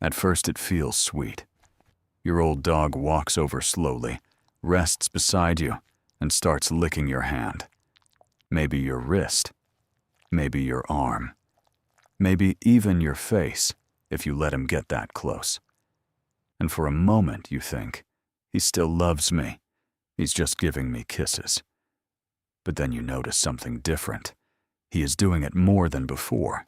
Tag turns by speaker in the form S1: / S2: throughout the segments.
S1: At first it feels sweet. Your old dog walks over slowly, rests beside you, and starts licking your hand. Maybe your wrist. Maybe your arm. Maybe even your face, if you let him get that close. And for a moment you think, he still loves me. He's just giving me kisses. But then you notice something different. He is doing it more than before.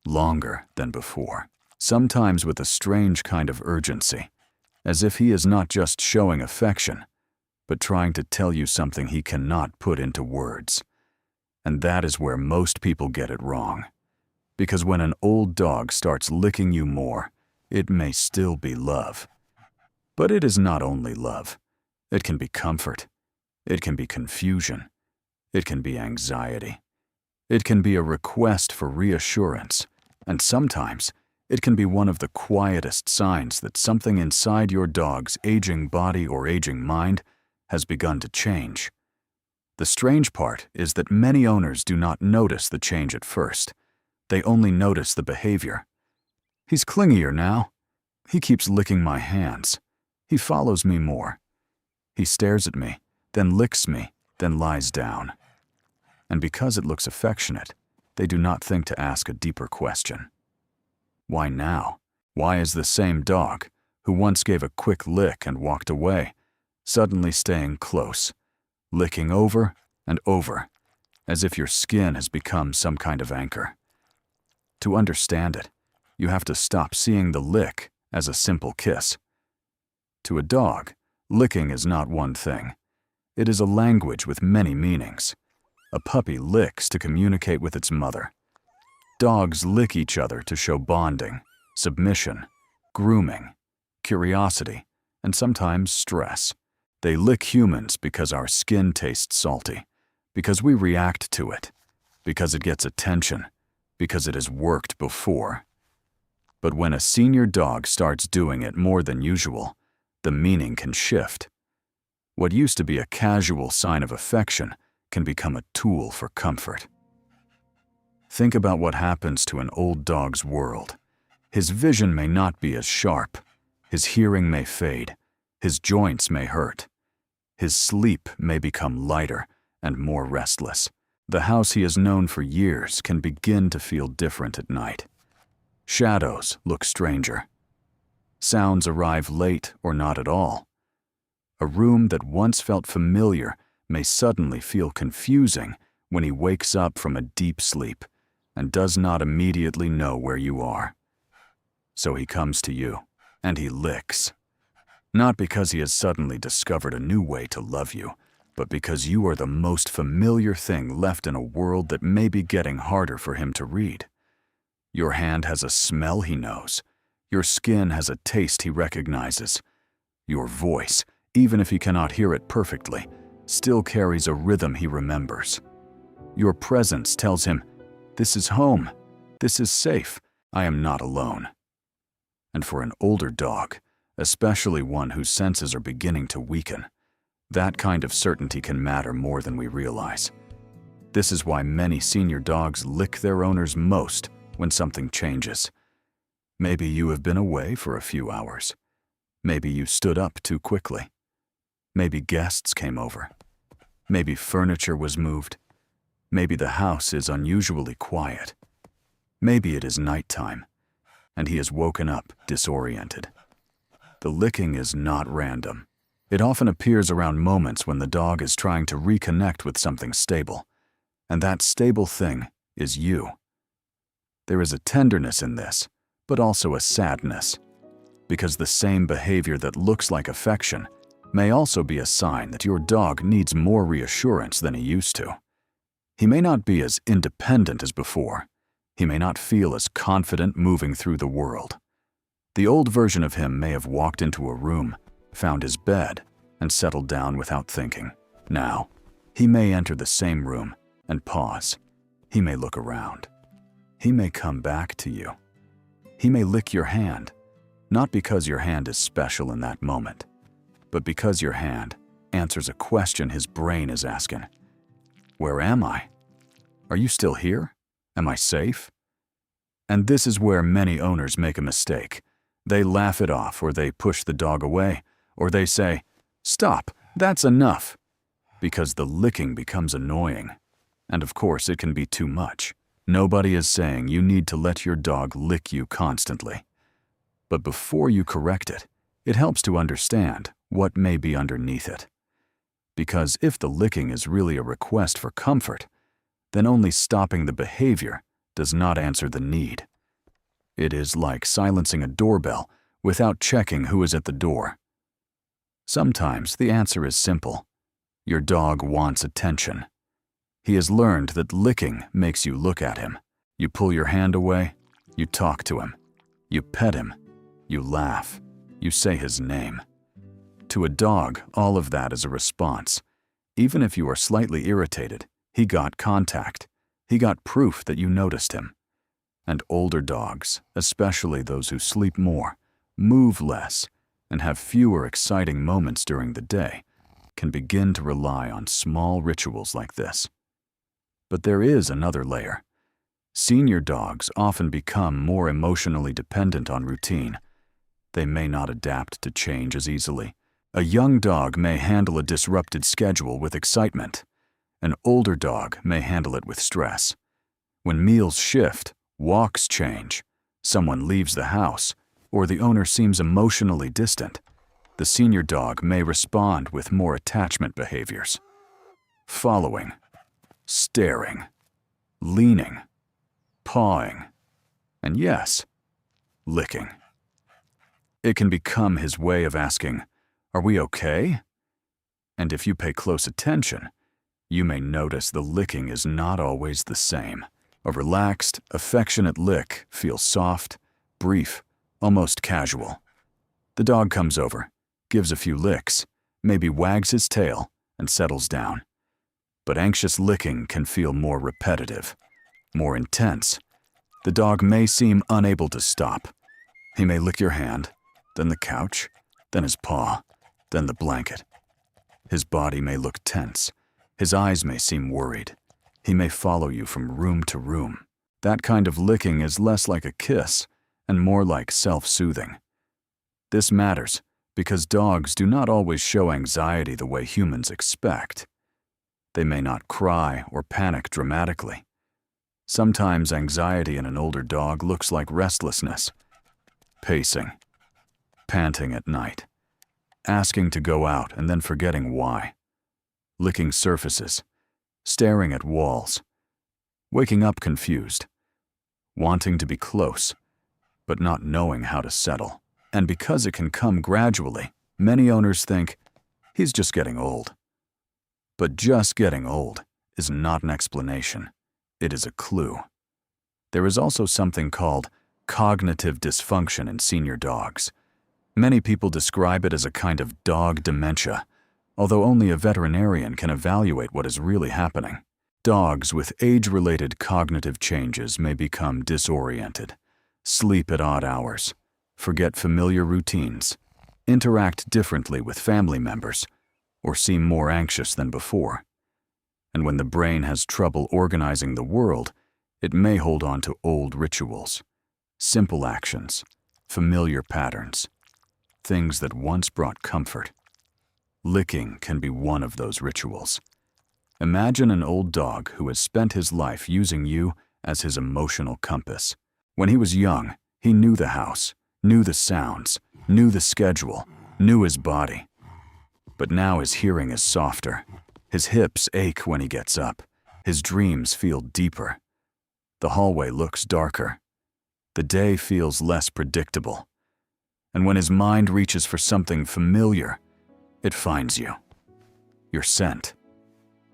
S1: Longer than before. Sometimes with a strange kind of urgency, as if he is not just showing affection, but trying to tell you something he cannot put into words. And that is where most people get it wrong. Because when an old dog starts licking you more, it may still be love. But it is not only love. It can be comfort. It can be confusion. It can be anxiety. It can be a request for reassurance. And sometimes, it can be one of the quietest signs that something inside your dog's aging body or aging mind has begun to change. The strange part is that many owners do not notice the change at first. They only notice the behavior. He's clingier now. He keeps licking my hands. He follows me more. He stares at me, then licks me, then lies down. And because it looks affectionate, they do not think to ask a deeper question. Why now? Why is the same dog, who once gave a quick lick and walked away, suddenly staying close, licking over and over, as if your skin has become some kind of anchor? To understand it, you have to stop seeing the lick as a simple kiss. To a dog, licking is not one thing. It is a language with many meanings. A puppy licks to communicate with its mother. Dogs lick each other to show bonding, submission, grooming, curiosity, and sometimes stress. They lick humans because our skin tastes salty, because we react to it, because it gets attention, because it has worked before. But when a senior dog starts doing it more than usual, the meaning can shift. What used to be a casual sign of affection can become a tool for comfort. Think about what happens to an old dog's world. His vision may not be as sharp. His hearing may fade. His joints may hurt. His sleep may become lighter and more restless. The house he has known for years can begin to feel different at night. Shadows look stranger. Sounds arrive late or not at all. A room that once felt familiar may suddenly feel confusing when he wakes up from a deep sleep and does not immediately know where you are. So he comes to you, and he licks. Not because he has suddenly discovered a new way to love you, but because you are the most familiar thing left in a world that may be getting harder for him to read. Your hand has a smell he knows. Your skin has a taste he recognizes. Your voice, even if he cannot hear it perfectly, still carries a rhythm he remembers. Your presence tells him, "This is home. This is safe. I am not alone." And for an older dog, especially one whose senses are beginning to weaken, that kind of certainty can matter more than we realize. This is why many senior dogs lick their owners most when something changes. Maybe you have been away for a few hours. Maybe you stood up too quickly. Maybe guests came over. Maybe furniture was moved. Maybe the house is unusually quiet. Maybe it is nighttime, and he has woken up disoriented. The licking is not random. It often appears around moments when the dog is trying to reconnect with something stable, and that stable thing is you. There is a tenderness in this, but also a sadness, because the same behavior that looks like affection may also be a sign that your dog needs more reassurance than he used to. He may not be as independent as before. He may not feel as confident moving through the world. The old version of him may have walked into a room, found his bed, and settled down without thinking. Now, he may enter the same room and pause. He may look around. He may come back to you. He may lick your hand, not because your hand is special in that moment, but because your hand answers a question his brain is asking. Where am I? Are you still here? Am I safe? And this is where many owners make a mistake. They laugh it off, or they push the dog away, or they say, "Stop, that's enough," because the licking becomes annoying. And of course, it can be too much. Nobody is saying you need to let your dog lick you constantly. But before you correct it, it helps to understand what may be underneath it. Because if the licking is really a request for comfort, then only stopping the behavior does not answer the need. It is like silencing a doorbell without checking who is at the door. Sometimes the answer is simple. Your dog wants attention. He has learned that licking makes you look at him. You pull your hand away, you talk to him, you pet him, you laugh, you say his name. To a dog, all of that is a response. Even if you are slightly irritated, he got contact. He got proof that you noticed him. And older dogs, especially those who sleep more, move less, and have fewer exciting moments during the day, can begin to rely on small rituals like this. But there is another layer. Senior dogs often become more emotionally dependent on routine. They may not adapt to change as easily. A young dog may handle a disrupted schedule with excitement. An older dog may handle it with stress. When meals shift, walks change, someone leaves the house, or the owner seems emotionally distant, the senior dog may respond with more attachment behaviors. Following, staring, leaning, pawing, and yes, licking. It can become his way of asking, "Are we okay?" And if you pay close attention, you may notice the licking is not always the same. A relaxed, affectionate lick feels soft, brief, almost casual. The dog comes over, gives a few licks, maybe wags his tail, and settles down. But anxious licking can feel more repetitive, more intense. The dog may seem unable to stop. He may lick your hand, then the couch, then his paw, then the blanket. His body may look tense. His eyes may seem worried. He may follow you from room to room. That kind of licking is less like a kiss and more like self-soothing. This matters because dogs do not always show anxiety the way humans expect. They may not cry or panic dramatically. Sometimes anxiety in an older dog looks like restlessness, pacing, panting at night, asking to go out and then forgetting why, licking surfaces, staring at walls, waking up confused, wanting to be close, but not knowing how to settle. And because it can come gradually, many owners think, he's just getting old. But just getting old is not an explanation. It is a clue. There is also something called cognitive dysfunction in senior dogs. Many people describe it as a kind of dog dementia, although only a veterinarian can evaluate what is really happening. Dogs with age-related cognitive changes may become disoriented, sleep at odd hours, forget familiar routines, interact differently with family members, or seem more anxious than before. And when the brain has trouble organizing the world, it may hold on to old rituals, simple actions, familiar patterns, things that once brought comfort. Licking can be one of those rituals. Imagine an old dog who has spent his life using you as his emotional compass. When he was young, he knew the house, knew the sounds, knew the schedule, knew his body. But now his hearing is softer. His hips ache when he gets up. His dreams feel deeper. The hallway looks darker. The day feels less predictable. And when his mind reaches for something familiar, it finds you. Your scent,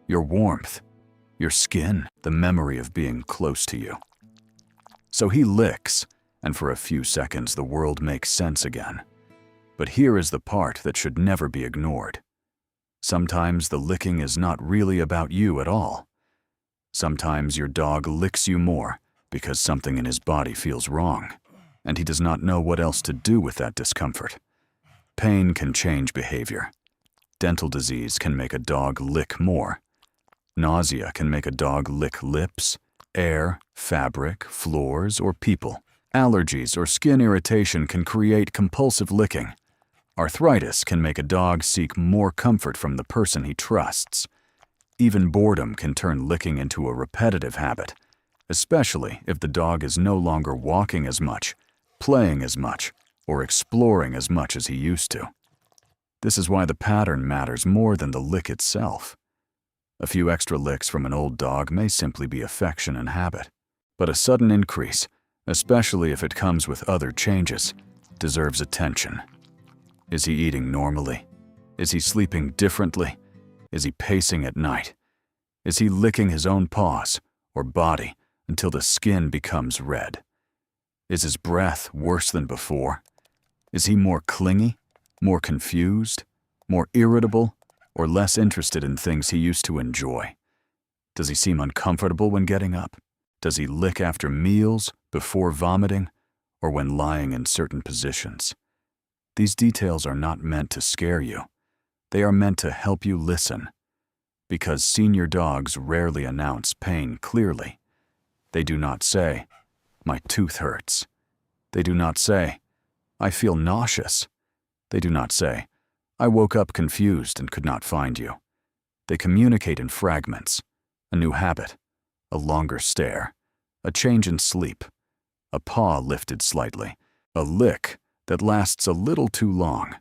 S1: your warmth, your skin, the memory of being close to you. So he licks, and for a few seconds the world makes sense again. But here is the part that should never be ignored. Sometimes the licking is not really about you at all. Sometimes your dog licks you more because something in his body feels wrong, and he does not know what else to do with that discomfort. Pain can change behavior. Dental disease can make a dog lick more. Nausea can make a dog lick lips, air, fabric, floors, or people. Allergies or skin irritation can create compulsive licking. Arthritis can make a dog seek more comfort from the person he trusts. Even boredom can turn licking into a repetitive habit, especially if the dog is no longer walking as much, playing as much, or exploring as much as he used to. This is why the pattern matters more than the lick itself. A few extra licks from an old dog may simply be affection and habit, but a sudden increase, especially if it comes with other changes, deserves attention. Is he eating normally? Is he sleeping differently? Is he pacing at night? Is he licking his own paws or body until the skin becomes red? Is his breath worse than before? Is he more clingy, more confused, more irritable, or less interested in things he used to enjoy? Does he seem uncomfortable when getting up? Does he lick after meals, before vomiting, or when lying in certain positions? These details are not meant to scare you. They are meant to help you listen. Because senior dogs rarely announce pain clearly. They do not say, "My tooth hurts." They do not say, "I feel nauseous." They do not say, "I woke up confused and could not find you." They communicate in fragments: a new habit, a longer stare, a change in sleep, a paw lifted slightly, a lick that lasts a little too long.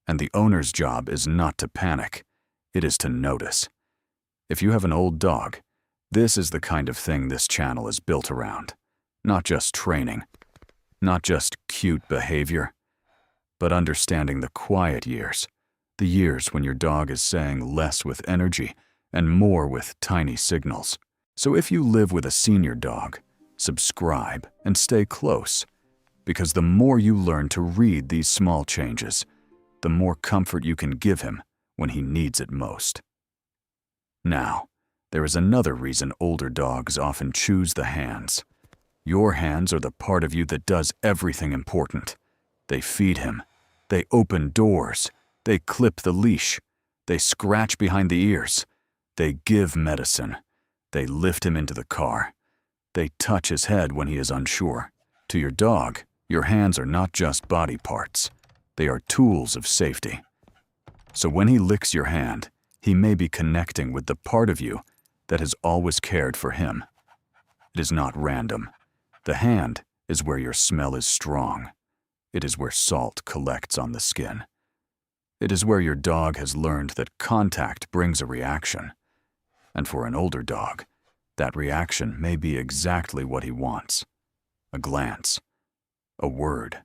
S1: And the owner's job is not to panic, it is to notice. If you have an old dog, this is the kind of thing this channel is built around. Not just training, not just cute behavior, but understanding the quiet years, the years when your dog is saying less with energy and more with tiny signals. So if you live with a senior dog, subscribe and stay close, because the more you learn to read these small changes, the more comfort you can give him when he needs it most. Now, there is another reason older dogs often choose the hands. Your hands are the part of you that does everything important. They feed him. They open doors. They clip the leash. They scratch behind the ears. They give medicine. They lift him into the car. They touch his head when he is unsure. To your dog, your hands are not just body parts. They are tools of safety. So when he licks your hand, he may be connecting with the part of you that has always cared for him. It is not random. The hand is where your smell is strong. It is where salt collects on the skin. It is where your dog has learned that contact brings a reaction. And for an older dog, that reaction may be exactly what he wants. A glance, a word,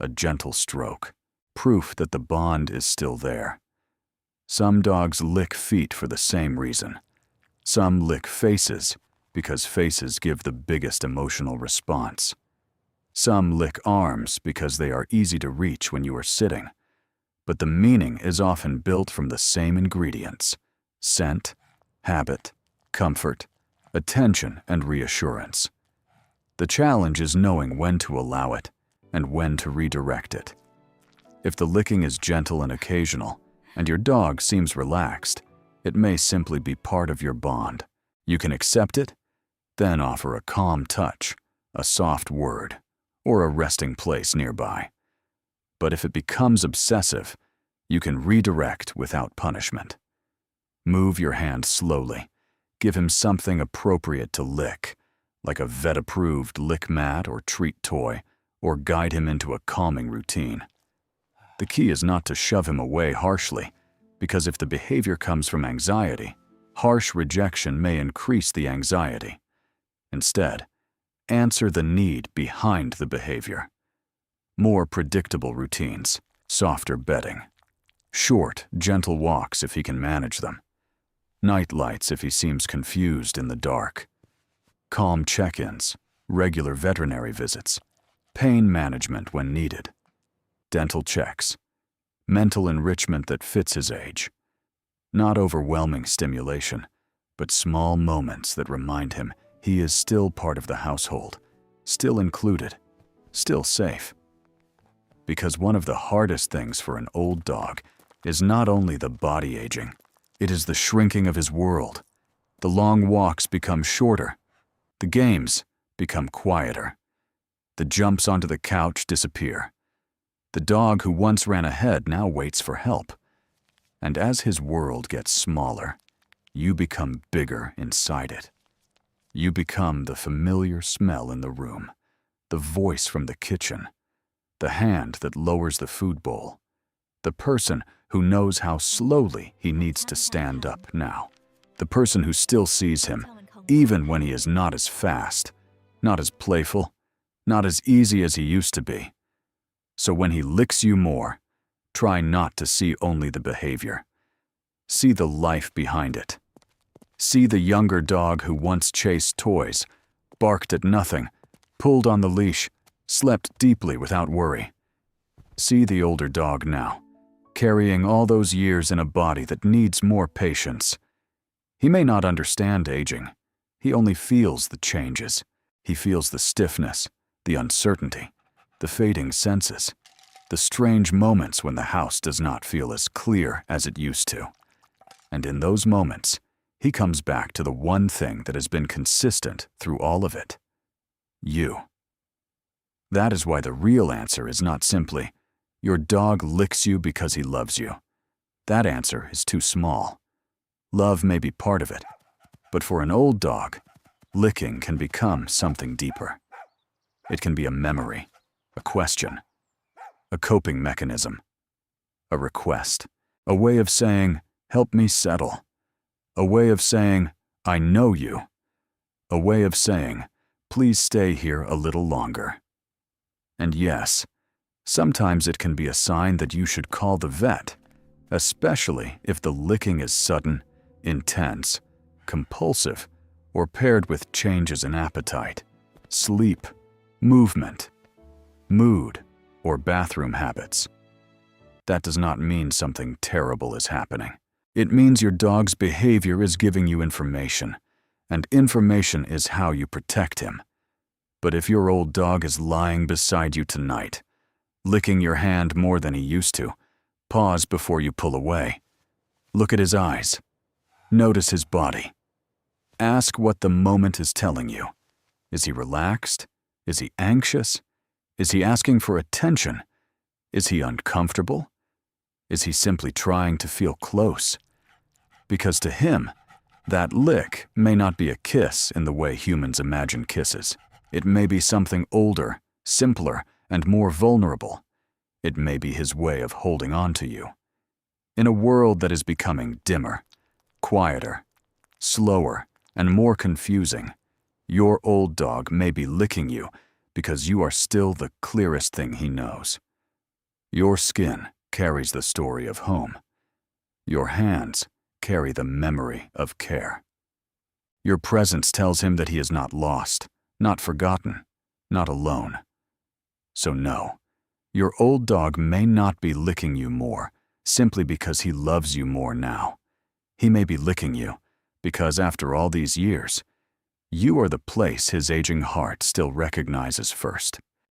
S1: a gentle stroke, proof that the bond is still there. Some dogs lick feet for the same reason. Some lick faces because faces give the biggest emotional response. Some lick arms because they are easy to reach when you are sitting. But the meaning is often built from the same ingredients: scent, habit, comfort, attention, and reassurance. The challenge is knowing when to allow it and when to redirect it. If the licking is gentle and occasional, and your dog seems relaxed, it may simply be part of your bond. You can accept it, then offer a calm touch, a soft word, or a resting place nearby. But if it becomes obsessive, you can redirect without punishment. Move your hand slowly. Give him something appropriate to lick, like a vet-approved lick mat or treat toy, or guide him into a calming routine. The key is not to shove him away harshly, because if the behavior comes from anxiety, harsh rejection may increase the anxiety. Instead, answer the need behind the behavior. More predictable routines, softer bedding, short, gentle walks if he can manage them, night lights if he seems confused in the dark, calm check-ins, regular veterinary visits, pain management when needed, dental checks, mental enrichment that fits his age. Not overwhelming stimulation, but small moments that remind him he is still part of the household, still included, still safe. Because one of the hardest things for an old dog is not only the body aging, it is the shrinking of his world. The long walks become shorter. The games become quieter. The jumps onto the couch disappear. The dog who once ran ahead now waits for help. And as his world gets smaller, you become bigger inside it. You become the familiar smell in the room, the voice from the kitchen, the hand that lowers the food bowl, the person who knows how slowly he needs to stand up now, the person who still sees him, even when he is not as fast, not as playful, not as easy as he used to be. So when he licks you more, try not to see only the behavior. See the life behind it. See the younger dog who once chased toys, barked at nothing, pulled on the leash, slept deeply without worry. See the older dog now, carrying all those years in a body that needs more patience. He may not understand aging. He only feels the changes. He feels the stiffness, the uncertainty, the fading senses, the strange moments when the house does not feel as clear as it used to. And in those moments, he comes back to the one thing that has been consistent through all of it: you. That is why the real answer is not simply, your dog licks you because he loves you. That answer is too small. Love may be part of it, but for an old dog, licking can become something deeper. It can be a memory, a question, a coping mechanism, a request, a way of saying, "Help me settle," a way of saying, "I know you," a way of saying, "Please stay here a little longer." And yes, sometimes it can be a sign that you should call the vet, especially if the licking is sudden, intense, compulsive, or paired with changes in appetite, sleep, movement, mood, or bathroom habits. That does not mean something terrible is happening. It means your dog's behavior is giving you information, and information is how you protect him. But if your old dog is lying beside you tonight, licking your hand more than he used to, pause before you pull away. Look at his eyes. Notice his body. Ask what the moment is telling you. Is he relaxed? Is he anxious? Is he asking for attention? Is he uncomfortable? Is he simply trying to feel close? Because to him, that lick may not be a kiss in the way humans imagine kisses. It may be something older, simpler, and more vulnerable. It may be his way of holding on to you. In a world that is becoming dimmer, quieter, slower, and more confusing, your old dog may be licking you because you are still the clearest thing he knows. Your skin carries the story of home. Your hands carry the memory of care. Your presence tells him that he is not lost, not forgotten, not alone. So no, your old dog may not be licking you more simply because he loves you more now. He may be licking you because after all these years, you are the place his aging heart still recognizes first.